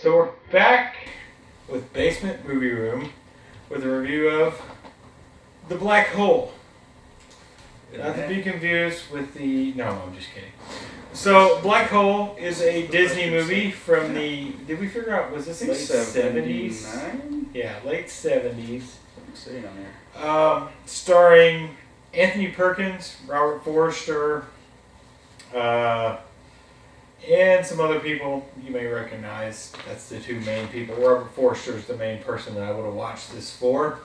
So we're back with Basement Movie Room with a review of The Black Hole. Not to be confused with the... No, I'm just kidding. So, Black Hole is a Disney movie from the... Did we figure out, was this late 70s? Yeah, late 70s. See on there. Starring Anthony Perkins, Robert Forster, and some other people you may recognize. That's the two main people. Robert Forster is the main person that I would have watched this for.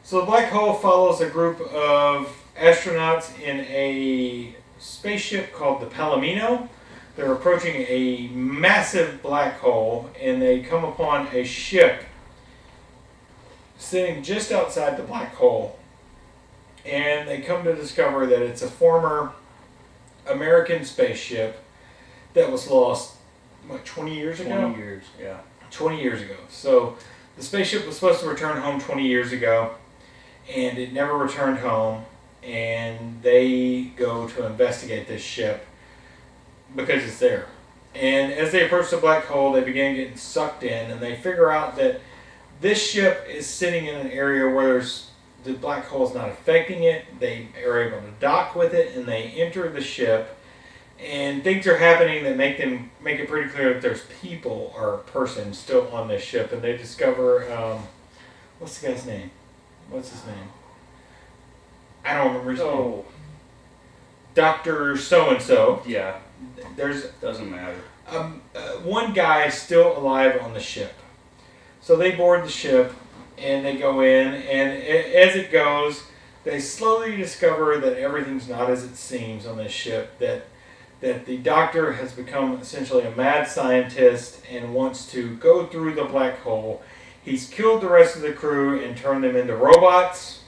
So the Black Hole follows a group of astronauts in a spaceship called the Palomino. They're approaching a massive black hole, and they come upon a ship sitting just outside the black hole. And they come to discover that it's a former American spaceship that was lost, 20 years ago? 20 years, yeah. 20 years ago. So the spaceship was supposed to return home 20 years ago, and it never returned home. And they go to investigate this ship because it's there. And as they approach the black hole, they begin getting sucked in, and they figure out that this ship is sitting in an area where the black hole is not affecting it. They are able to dock with it, and they enter the ship. And things are happening that make it pretty clear that there's people or persons still on this ship. And they discover, what's the guy's name? What's his name? I don't remember his name. Dr. So-and-so. Yeah. There's doesn't matter. One guy still alive on the ship. So they board the ship and they go in, and as it goes, they slowly discover that everything's not as it seems on this ship, that the doctor has become essentially a mad scientist and wants to go through the black hole. He's killed the rest of the crew and turned them into robots.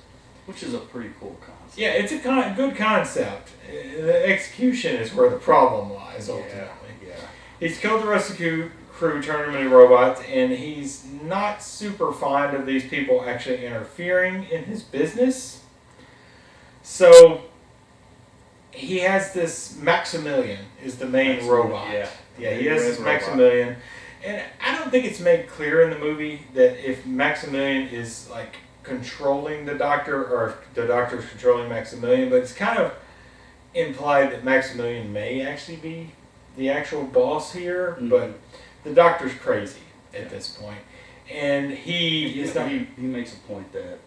Which is a pretty cool concept. Yeah, it's a good concept. The execution is where the problem lies, ultimately. Yeah. He's killed the rest of the crew, turned them into robots, and he's not super fond of these people actually interfering in his business. So he has this Maximilian is the main robot. Yeah, he has this Maximilian. And I don't think it's made clear in the movie that if Maximilian is like controlling the doctor or if the doctor is controlling Maximilian, but it's kind of implied that Maximilian may actually be the actual boss here, but the doctor's crazy at this point. And he makes a point that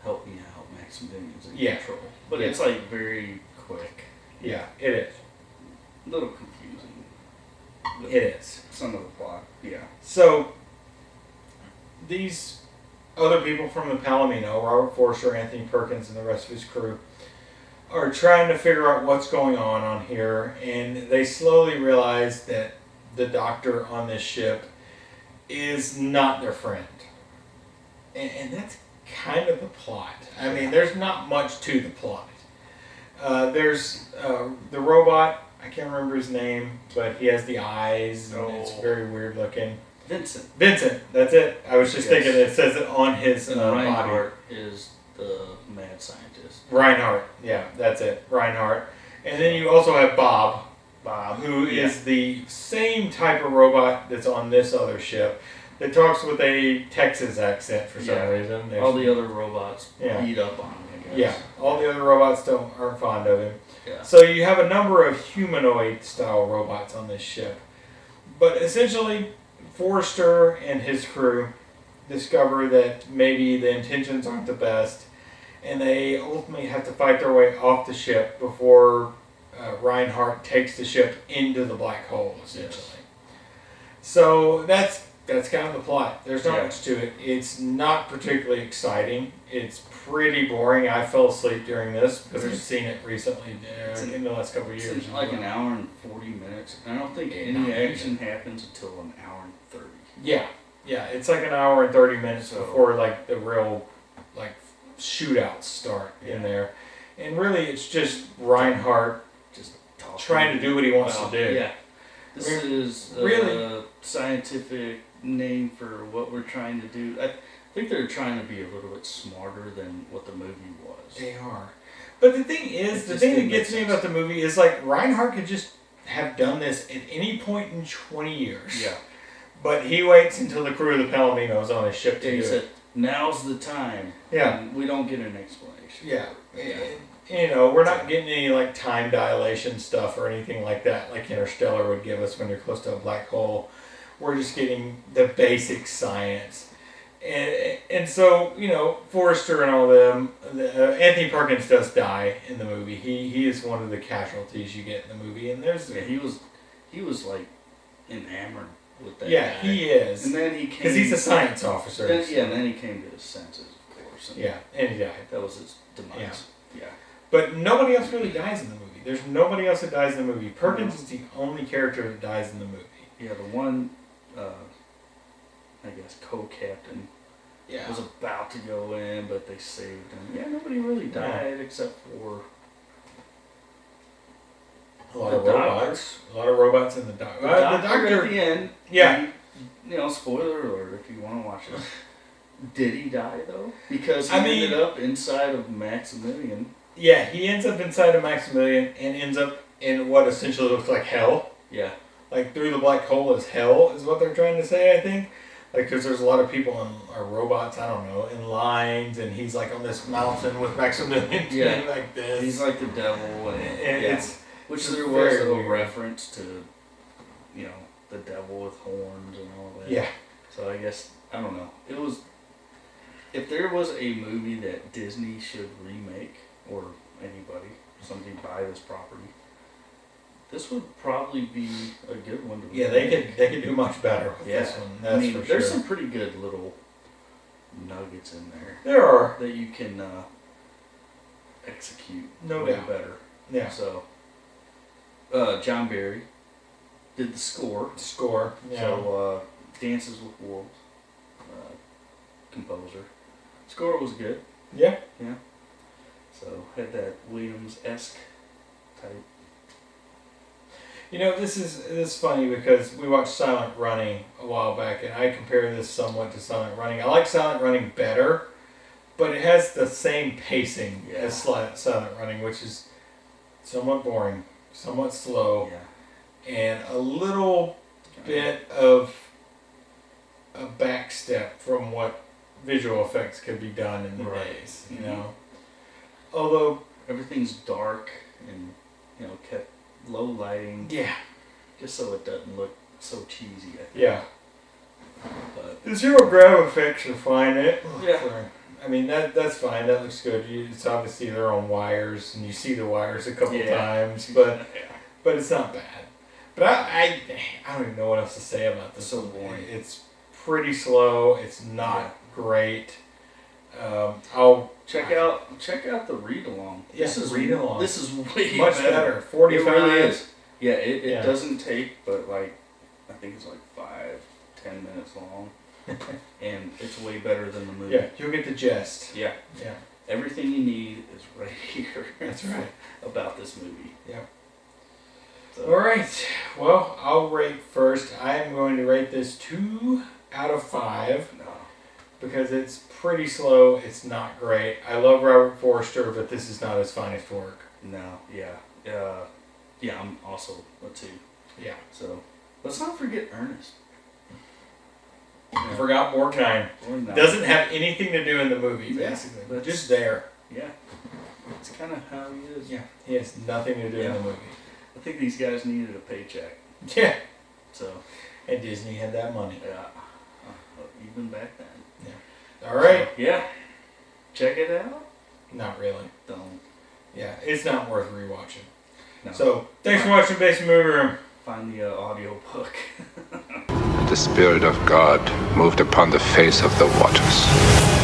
help me out, Maximilian's in control. But Yeah. it's like very quick. Yeah, it is. A little confusing. It is. Some of the plot. Yeah. So these other people from the Palomino, Robert Forster, Anthony Perkins, and the rest of his crew, are trying to figure out what's going on here, and they slowly realize that the doctor on this ship is not their friend. And that's kind of the plot. I mean, there's not much to the plot. There's the robot, I can't remember his name, but he has the eyes, and it's very weird looking. Vincent, that's it. I was just thinking it says it on his Reinhardt is the mad scientist. Reinhardt, yeah, that's it. Reinhardt. And then you also have Bob, who is the same type of robot that's on this other ship that talks with a Texas accent for some reason. All the other robots beat up on him, I guess. Yeah, all the other robots aren't fond of him. Yeah. So you have a number of humanoid-style robots on this ship. But essentially, Forster and his crew discover that maybe the intentions aren't the best, and they ultimately have to fight their way off the ship before Reinhardt takes the ship into the black hole, essentially. So that's kind of the plot. There's not much to it. It's not particularly exciting. It's pretty boring. I fell asleep during this because I've seen it recently in the last couple of years. It's like an hour and 40 minutes. I don't think any action happens until an hour and 30. Yeah, it's like an hour and 30 minutes before like the real like shootouts start in there. And really it's just Reinhardt just trying to do what he wants to do. Yeah. This is a scientific name for what we're trying to do. I think they're trying to be a little bit smarter than what the movie was. They are. But the thing is, the thing that gets me about the movie is like Reinhardt could just have done this at any point in 20 years. Yeah. But he waits until the crew of the Palomino is on his ship to he do said, it. "Now's the time." Yeah. And we don't get an explanation. Yeah. We're not getting any like time dilation stuff or anything like that, like Interstellar would give us when you're close to a black hole. We're just getting the basic science. And so, Forrester and all them, Anthony Perkins does die in the movie. He is one of the casualties you get in the movie. And there's he was like enamored with that. Yeah, guy. he is. And then he came, because he's a science officer. And then he came to his senses, of course. And and he died. that was his demise. Yeah. But nobody else really dies in the movie. There's nobody else that dies in the movie. Perkins is the only character that dies in the movie. Yeah, the one, I guess, co-captain was about to go in, but they saved him. Yeah, nobody really died except for a lot of robots. A lot of robots in the doctor. The doctor at the end. Yeah. Spoiler alert if you want to watch it. Did he die though? Because he ended up inside of Maximilian. Yeah, he ends up inside of Maximilian and ends up in what essentially looks like hell. Yeah. Like through the black hole is hell, is what they're trying to say, I think. Like, because there's a lot of people or robots, I don't know, in lines, and he's like on this mountain with Maximilian like this. He's like the devil, and it's which there was a reference to, the devil with horns and all that. Yeah. So I guess I don't know. It was. If there was a movie that Disney should remake, or somebody buy this property, this would probably be a good one to remake. Yeah, they could do much better with this one. That's for sure. There's some pretty good little nuggets in there. There are. That you can execute no way doubt better. Yeah. So, John Barry did the score. Yeah. So, Dances with Wolves, composer. Score was good. Yeah. Yeah. So, had that Williams-esque type. This is funny because we watched Silent Running a while back, and I compare this somewhat to Silent Running. I like Silent Running better, but it has the same pacing as Silent Running, which is somewhat boring, somewhat slow, and a little bit of a backstep from what visual effects could be done in the days, Although everything's dark and kept low lighting. Yeah. Just so it doesn't look so cheesy, I think. Yeah. But the zero grav effects are fine. Yeah. I mean that's fine. That looks good. It's obviously they're on wires, and you see the wires a couple times, but it's not bad. But I don't even know what else to say about this. So boring. It's pretty slow. It's not great. I'll check out the read along. Yes, read along. This is way much better. 45. It really is. Yeah, it doesn't take but I think it's 5-10 minutes long. And it's way better than the movie. Yeah, you'll get the gist. Yeah. Yeah. Everything you need is right here. That's right. About this movie. Yeah. So. All right. Well, I'll rate first. I am going to rate this 2 out of 5. No. Because it's pretty slow. It's not great. I love Robert Forster, but this is not his finest work. No. Yeah. I'm also a 2. Yeah. So let's not forget Ernest. I forgot Borgnine. Doesn't have anything to do in the movie, basically. But just there. Yeah. It's kind of how he is. Yeah. He has nothing to do in the movie. I think these guys needed a paycheck. Yeah. So. And Disney had that money. Yeah. Even back then. Yeah. All right. So, yeah. Check it out. Not really. Don't. Yeah. It's not worth rewatching. No. So, thanks for watching Basement Movie Room. Find the audio book. The Spirit of God moved upon the face of the waters.